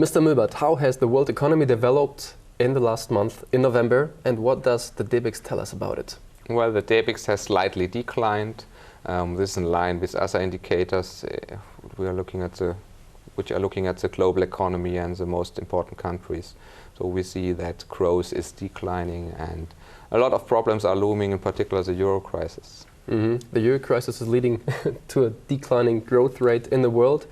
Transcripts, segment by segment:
Mr. Milbert, how has the world economy developed in the last month, in November, and what does the DBIX tell us about it? Well, the DBIX has slightly declined. This is in line with other indicators which are looking at the global economy and the most important countries. So we see that growth is declining and a lot of problems are looming, in particular the euro crisis. The euro crisis is leading to a declining growth rate in the world.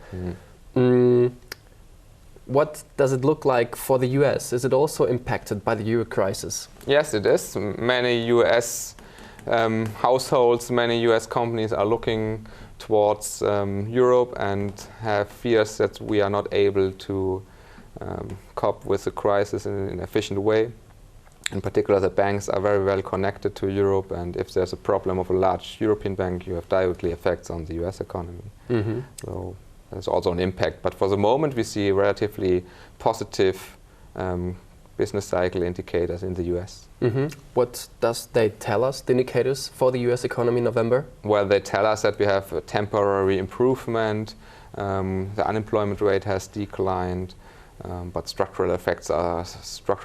What does it look like for the US? Is it also impacted by the euro crisis? Yes, it is. Many US households, many US companies are looking towards Europe and have fears that we are not able to cope with the crisis in an efficient way. In particular, the banks are very well connected to Europe, and if there's a problem of a large European bank, you have directly effects on the US economy. So there's also an impact. But for the moment, we see relatively positive business cycle indicators in the US. What does they tell us, the indicators for the US economy in November? Well, they tell us that we have a temporary improvement. The unemployment rate has declined. But structural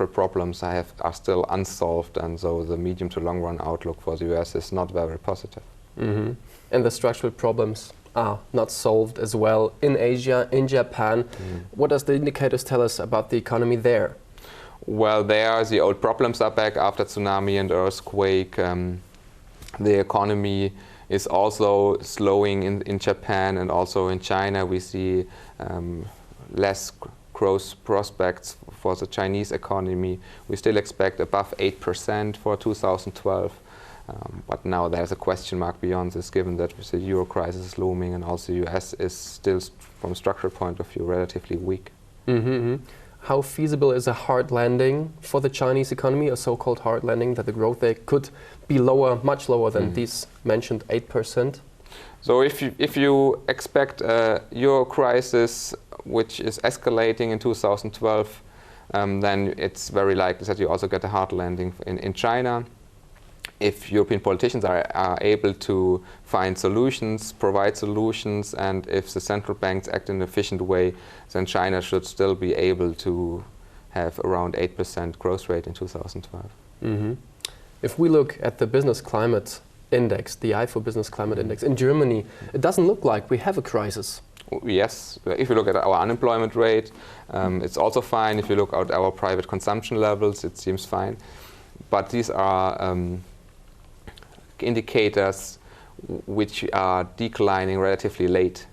problems are still unsolved, and so the medium to long run outlook for the US is not very positive. And the structural problems are not solved as well in Asia, in Japan. What does the indicators tell us about the economy there? Well, there the old problems are back after tsunami and earthquake. The economy is also slowing in Japan, and also in China we see less growth prospects for the Chinese economy. We still expect above 8% for 2012, but now there's a question mark beyond this, given that the euro crisis is looming and also the US is still, from a structural point of view, relatively weak. How feasible is a hard landing for the Chinese economy, a so-called hard landing, that the growth there could be lower, much lower than these mentioned 8%? So if you expect a euro crisis which is escalating in 2012, then it's very likely that you also get a hard landing in China. If European politicians are able to find solutions, provide solutions, and if the central banks act in an efficient way, then China should still be able to have around 8% growth rate in 2012. If we look at the business climate index, the IFO business climate index in Germany, it doesn't look like we have a crisis. Yes, if you look at our unemployment rate, it's also fine. If you look at our private consumption levels, it seems fine. But these are indicators which are declining relatively late.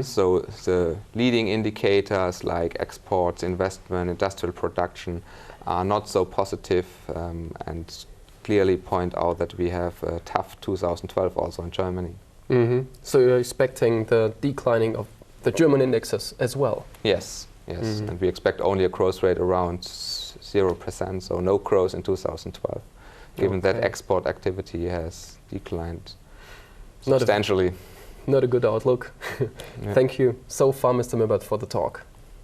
So the leading indicators like exports, investment, industrial production are not so positive and clearly point out that we have a tough 2012 also in Germany. So you're expecting the declining of the German indexes as well? Yes, and we expect only a growth rate around 0%, so no growth in 2012, given that export activity has declined substantially. Not a good outlook. Thank you so far, Mr. Milbert, for the talk.